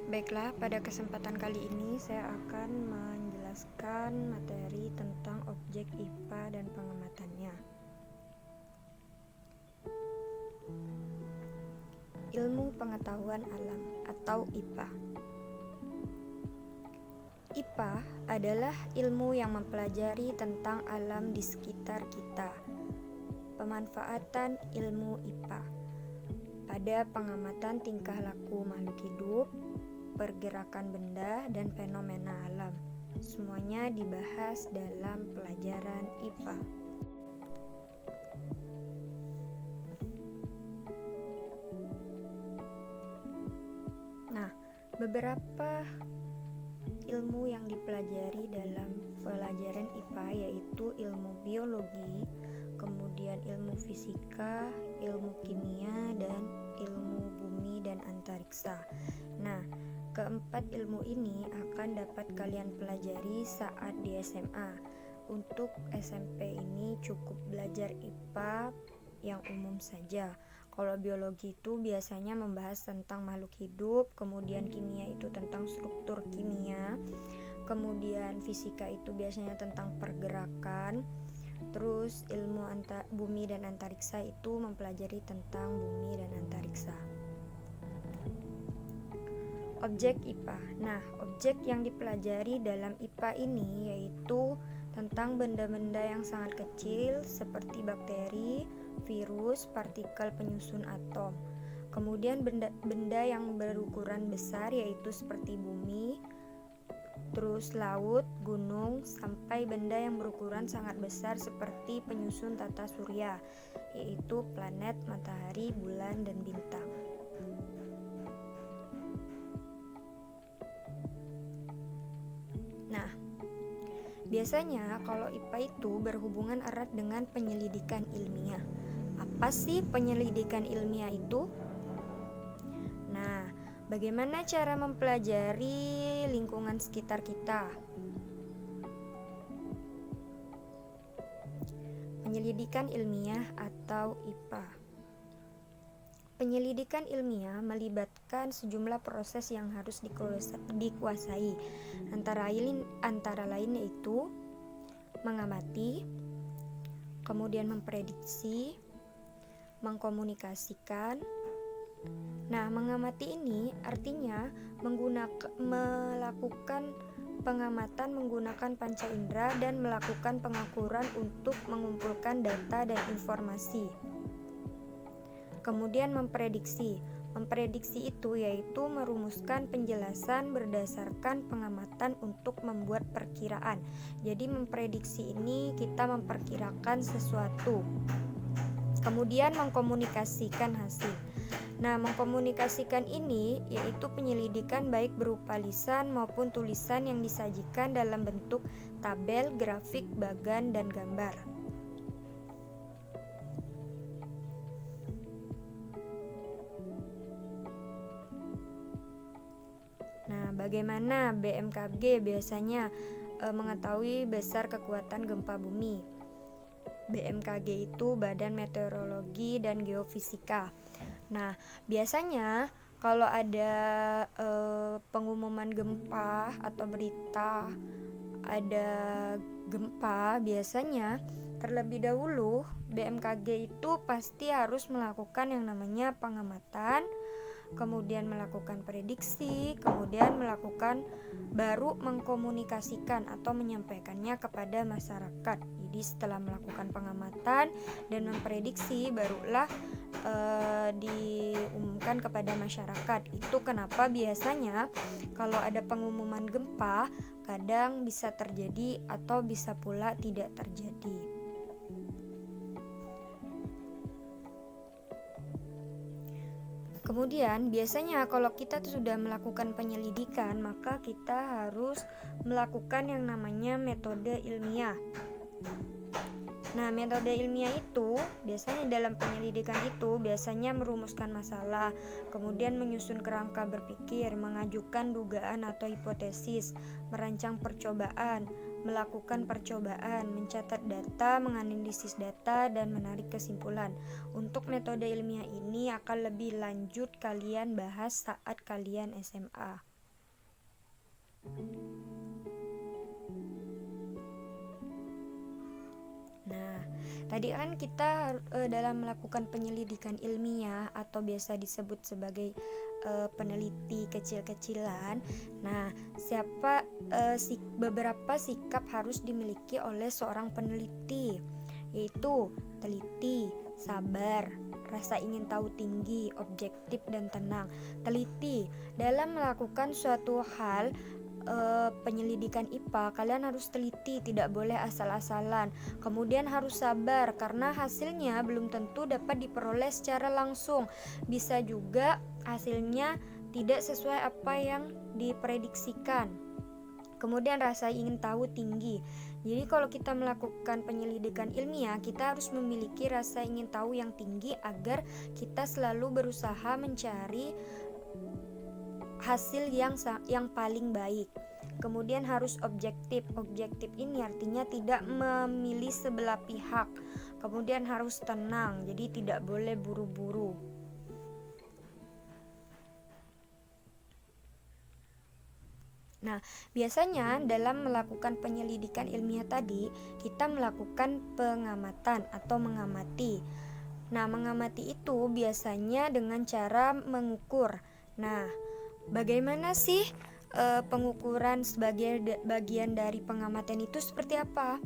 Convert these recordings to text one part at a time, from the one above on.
Baiklah, pada kesempatan kali ini saya akan menjelaskan materi tentang objek IPA dan pengamatannya. Ilmu Pengetahuan Alam atau IPA. IPA adalah ilmu yang mempelajari tentang alam di sekitar kita. Pemanfaatan ilmu IPA pada pengamatan tingkah laku makhluk hidup, pergerakan benda, dan fenomena alam. Semuanya dibahas dalam pelajaran IPA. Nah, beberapa ilmu yang dipelajari dalam pelajaran IPA yaitu ilmu biologi, kemudian ilmu fisika, ilmu kimia, dan ilmu bumi dan antariksa. Nah, keempat ilmu ini akan dapat kalian pelajari saat di SMA. Untuk SMP ini cukup belajar IPA yang umum saja. Kalau biologi itu biasanya membahas tentang makhluk hidup, kemudian kimia itu tentang struktur kimia, kemudian fisika itu biasanya tentang pergerakan, terus ilmu bumi dan antariksa itu mempelajari tentang bumi dan antariksa. Objek IPA. Nah, objek yang dipelajari dalam IPA ini yaitu tentang benda-benda yang sangat kecil seperti bakteri, virus, partikel penyusun atom. Kemudian benda yang berukuran besar yaitu seperti bumi, terus laut, gunung, sampai benda yang berukuran sangat besar seperti penyusun tata surya, yaitu planet, matahari, bulan, dan bintang. Nah, biasanya kalau IPA itu berhubungan erat dengan penyelidikan ilmiah. Apa sih penyelidikan ilmiah itu? Nah, bagaimana cara mempelajari lingkungan sekitar kita? Penyelidikan ilmiah atau IPA. Penyelidikan ilmiah melibatkan sejumlah proses yang harus dikuasai. Antara lain yaitu mengamati, kemudian memprediksi, mengkomunikasikan. Nah, mengamati ini artinya melakukan pengamatan menggunakan panca indera dan melakukan pengukuran untuk mengumpulkan data dan informasi. Kemudian memprediksi. Memprediksi itu yaitu merumuskan penjelasan berdasarkan pengamatan untuk membuat perkiraan. Jadi memprediksi ini kita memperkirakan sesuatu. Kemudian mengkomunikasikan hasil. Nah, mengkomunikasikan ini yaitu penyelidikan baik berupa lisan maupun tulisan yang disajikan dalam bentuk tabel, grafik, bagan, dan gambar. Nah, bagaimana BMKG biasanya mengetahui besar kekuatan gempa bumi? BMKG itu Badan Meteorologi dan Geofisika. Nah, biasanya kalau ada pengumuman gempa atau berita ada gempa, biasanya terlebih dahulu BMKG itu pasti harus melakukan yang namanya pengamatan, kemudian melakukan prediksi, kemudian baru mengkomunikasikan atau menyampaikannya kepada masyarakat. Jadi setelah melakukan pengamatan dan memprediksi, barulah diumumkan kepada masyarakat. Itu kenapa biasanya kalau ada pengumuman gempa, kadang bisa terjadi atau bisa pula tidak terjadi. Kemudian biasanya kalau kita sudah melakukan penyelidikan, maka kita harus melakukan yang namanya metode ilmiah. Nah, metode ilmiah itu biasanya dalam penyelidikan itu biasanya merumuskan masalah, kemudian menyusun kerangka berpikir, mengajukan dugaan atau hipotesis, merancang percobaan, melakukan percobaan, mencatat data, menganalisis data, dan menarik kesimpulan. Untuk metode ilmiah ini akan lebih lanjut kalian bahas saat kalian SMA. Nah, tadi kan kita dalam melakukan penyelidikan ilmiah atau biasa disebut sebagai peneliti kecil-kecilan. Nah, beberapa sikap harus dimiliki oleh seorang peneliti, yaitu teliti, sabar, rasa ingin tahu tinggi, objektif dan tenang. Teliti dalam melakukan suatu hal. Penyelidikan IPA, kalian harus teliti, tidak boleh asal-asalan. Kemudian harus sabar karena hasilnya belum tentu dapat diperoleh secara langsung. Bisa juga hasilnya tidak sesuai apa yang diprediksikan. Kemudian rasa ingin tahu tinggi. Jadi kalau kita melakukan penyelidikan ilmiah, kita harus memiliki rasa ingin tahu yang tinggi agar kita selalu berusaha mencari hasil yang paling baik. Kemudian harus objektif. Objektif ini artinya tidak memilih sebelah pihak. Kemudian harus tenang, jadi tidak boleh buru-buru. Nah, biasanya dalam melakukan penyelidikan ilmiah tadi, kita melakukan pengamatan atau mengamati. Nah, mengamati itu biasanya dengan cara mengukur. Nah, bagaimana sih pengukuran sebagai bagian dari pengamatan itu seperti apa?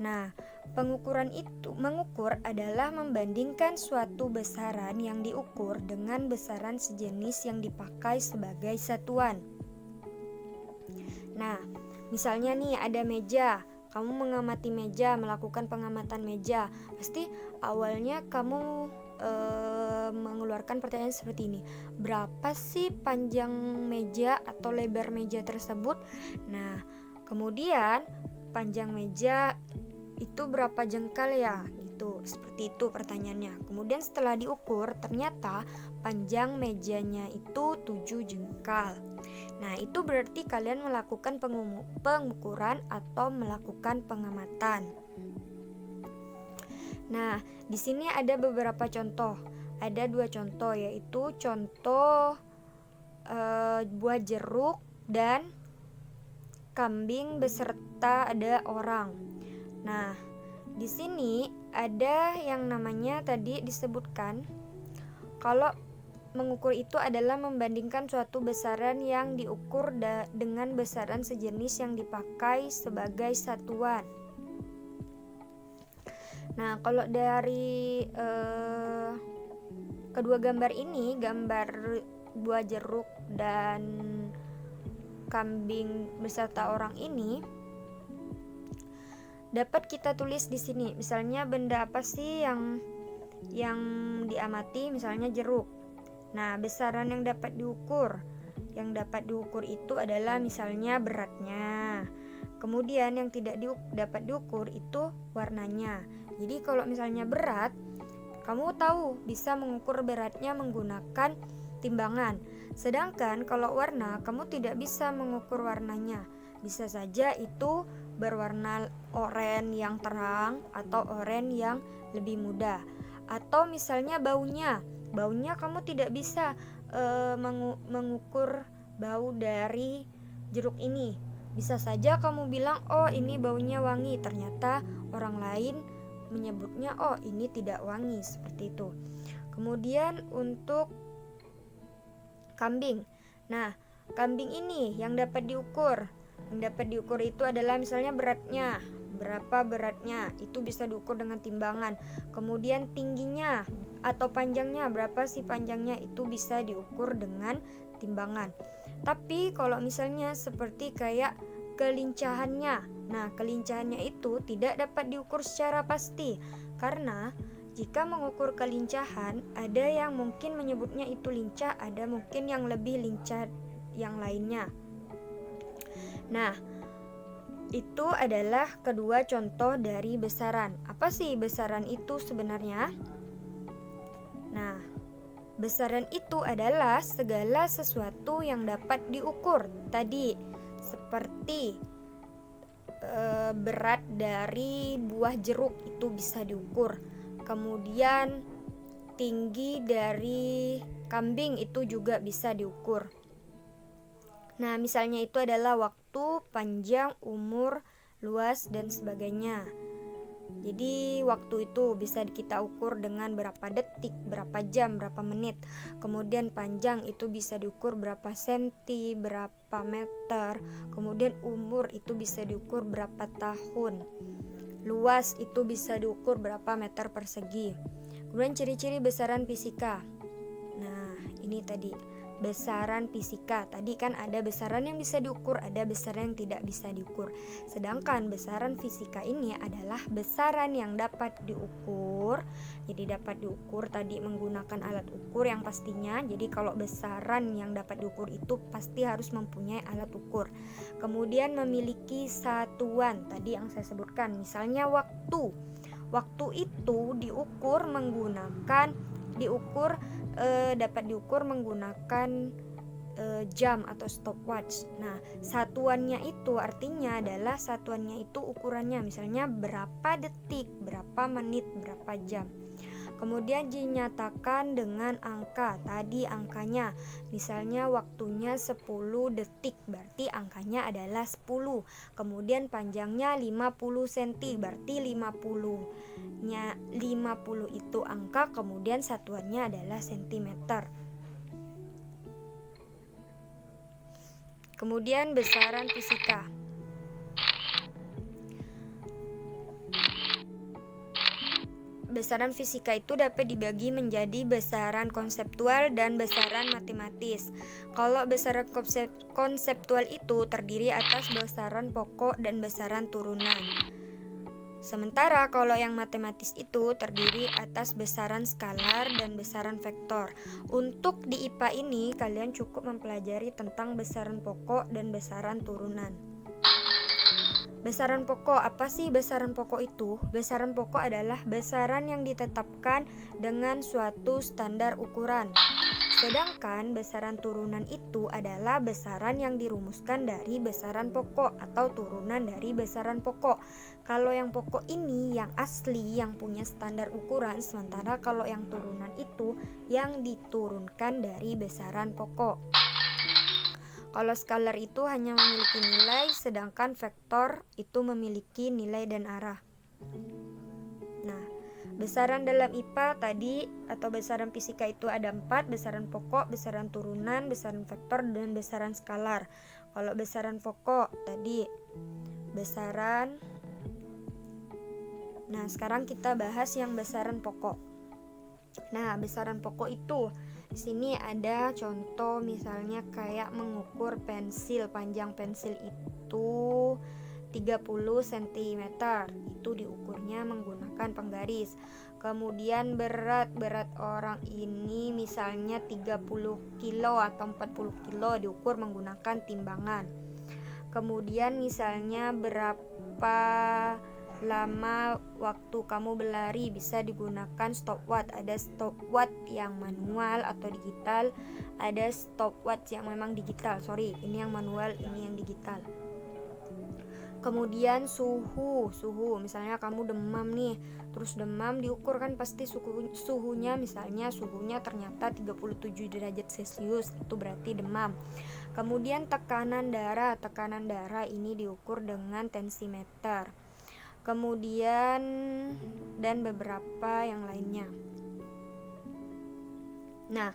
Nah, mengukur adalah membandingkan suatu besaran yang diukur dengan besaran sejenis yang dipakai sebagai satuan. Nah, misalnya nih ada meja. Kamu mengamati meja, melakukan pengamatan meja. Pasti awalnya kamu mengeluarkan pertanyaan seperti ini. Berapa sih panjang meja atau lebar meja tersebut? Nah, kemudian panjang meja itu berapa jengkal ya? Gitu. Seperti itu pertanyaannya. Kemudian setelah diukur, ternyata panjang mejanya itu 7 jengkal. Nah, itu berarti kalian melakukan pengukuran atau melakukan pengamatan. Nah, di sini ada beberapa contoh. Ada 2 contoh, yaitu contoh buah jeruk dan kambing beserta ada orang. Nah, di sini ada yang namanya tadi disebutkan kalau mengukur itu adalah membandingkan suatu besaran yang diukur dengan besaran sejenis yang dipakai sebagai satuan. Nah, kalau dari kedua gambar ini, gambar buah jeruk dan kambing beserta orang ini, dapat kita tulis di sini. Misalnya benda apa sih yang diamati, misalnya jeruk. Nah, besaran yang dapat diukur. Yang dapat diukur itu adalah misalnya beratnya. Kemudian yang tidak dapat diukur itu warnanya. Jadi kalau misalnya berat, kamu tahu bisa mengukur beratnya menggunakan timbangan. Sedangkan kalau warna, kamu tidak bisa mengukur warnanya. Bisa saja itu berwarna oranye yang terang atau oranye yang lebih muda. Atau misalnya baunya kamu tidak bisa mengukur bau dari jeruk ini. Bisa saja kamu bilang, oh ini baunya wangi, ternyata orang lain menyebutnya, oh ini tidak wangi, seperti itu. Kemudian untuk kambing. Nah, kambing ini yang dapat diukur. Yang dapat diukur itu adalah misalnya beratnya. Berapa beratnya, itu bisa diukur dengan timbangan. Kemudian tingginya atau panjangnya, berapa sih panjangnya, itu bisa diukur dengan timbangan. Tapi kalau misalnya seperti kayak kelincahannya, nah kelincahannya itu tidak dapat diukur secara pasti, karena jika mengukur kelincahan, ada yang mungkin menyebutnya itu lincah, ada mungkin yang lebih lincah yang lainnya. Nah, itu adalah kedua contoh dari besaran. Apa sih besaran itu sebenarnya? Nah, besaran itu adalah segala sesuatu yang dapat diukur. Tadi seperti berat dari buah jeruk itu bisa diukur. Kemudian tinggi dari kambing itu juga bisa diukur. Nah, misalnya itu adalah waktu, panjang, umur, luas, dan sebagainya. Jadi waktu itu bisa kita ukur dengan berapa detik, berapa jam, berapa menit. Kemudian panjang itu bisa diukur berapa senti, berapa meter. Kemudian umur itu bisa diukur berapa tahun. Luas itu bisa diukur berapa meter persegi. Kemudian ciri-ciri besaran fisika. Nah, ini tadi besaran fisika. Tadi kan ada besaran yang bisa diukur, ada besaran yang tidak bisa diukur. Sedangkan besaran fisika ini adalah besaran yang dapat diukur. Jadi dapat diukur tadi menggunakan alat ukur yang pastinya. Jadi kalau besaran yang dapat diukur itu pasti harus mempunyai alat ukur. Kemudian memiliki satuan tadi yang saya sebutkan. Misalnya waktu. Waktu itu dapat diukur menggunakan jam atau stopwatch. Nah, satuannya itu artinya adalah satuannya itu ukurannya, misalnya berapa detik, berapa menit, berapa jam. Kemudian dinyatakan dengan angka. Tadi angkanya, misalnya waktunya 10 detik, berarti angkanya adalah 10. Kemudian panjangnya 50 cm, berarti 50 itu angka, kemudian satuannya adalah sentimeter. Kemudian besaran fisika. Besaran fisika itu dapat dibagi menjadi besaran konseptual dan besaran matematis. Kalau besaran konseptual itu terdiri atas besaran pokok dan besaran turunan. Sementara kalau yang matematis itu terdiri atas besaran skalar dan besaran vektor. Untuk di IPA ini kalian cukup mempelajari tentang besaran pokok dan besaran turunan. Besaran pokok, apa sih besaran pokok itu? Besaran pokok adalah besaran yang ditetapkan dengan suatu standar ukuran. Sedangkan besaran turunan itu adalah besaran yang dirumuskan dari besaran pokok atau turunan dari besaran pokok. Kalau yang pokok ini yang asli yang punya standar ukuran, sementara kalau yang turunan itu yang diturunkan dari besaran pokok. Kalau skalar itu hanya memiliki nilai, sedangkan vektor itu memiliki nilai dan arah. Nah, besaran dalam IPA tadi atau besaran fisika itu ada 4, besaran pokok, besaran turunan, besaran vektor, dan besaran skalar. Kalau besaran pokok tadi besaran. Nah, sekarang kita bahas yang besaran pokok. Nah, besaran pokok itu di sini ada contoh misalnya kayak mengukur pensil. Panjang pensil itu 30 cm. Itu diukurnya menggunakan penggaris. Kemudian berat orang ini misalnya 30 kilo atau 40 kilo diukur menggunakan timbangan. Kemudian misalnya berapa lama waktu kamu berlari, bisa digunakan stopwatch. Ada stopwatch yang manual atau digital, ada stopwatch yang memang digital. Ini yang manual, ini yang digital. Kemudian suhu, misalnya kamu demam nih, terus demam diukur kan pasti suhunya, misalnya suhunya ternyata 37 derajat Celcius, itu berarti demam. Kemudian tekanan darah ini diukur dengan tensimeter. Kemudian dan beberapa yang lainnya. Nah,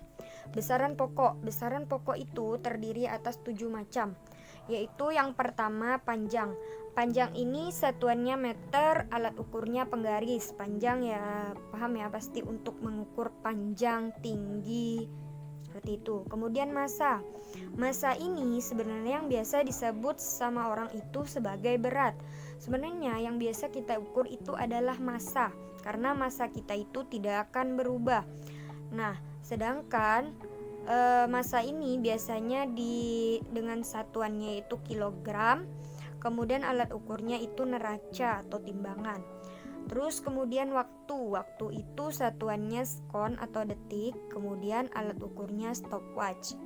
besaran pokok itu terdiri atas 7 macam, yaitu yang pertama panjang. Panjang ini satuannya meter, alat ukurnya penggaris. Panjang ya paham ya, pasti untuk mengukur panjang, tinggi, seperti itu. Kemudian massa ini sebenarnya yang biasa disebut sama orang itu sebagai berat. Sebenarnya yang biasa kita ukur itu adalah massa, karena massa kita itu tidak akan berubah. Nah, sedangkan massa ini biasanya dengan satuannya itu kilogram. Kemudian alat ukurnya itu neraca atau timbangan. Terus kemudian waktu itu satuannya sekon atau detik. Kemudian alat ukurnya stopwatch.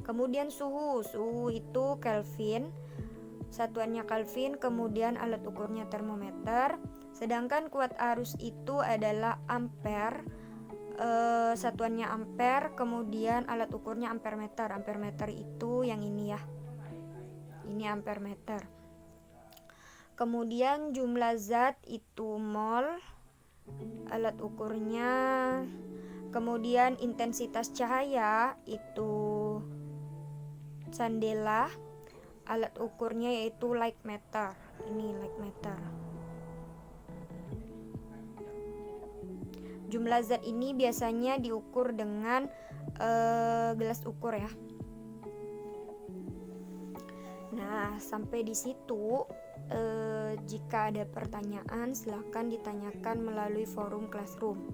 Kemudian suhu itu Kelvin, satuannya Kelvin. Kemudian alat ukurnya termometer. Sedangkan kuat arus itu adalah ampere, satuannya ampere. Kemudian alat ukurnya ampermeter. Ampermeter itu yang ini ya. ini ampere meter. Kemudian jumlah zat itu mol, alat ukurnya. Kemudian intensitas cahaya itu candela, alat ukurnya yaitu light meter. Ini light meter. Jumlah zat ini biasanya diukur dengan gelas ukur ya. Nah, sampai di situ jika ada pertanyaan silahkan ditanyakan melalui forum Classroom.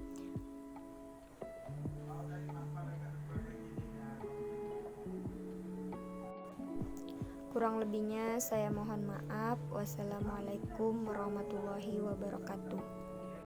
Kurang lebihnya saya mohon maaf. Wassalamualaikum warahmatullahi wabarakatuh.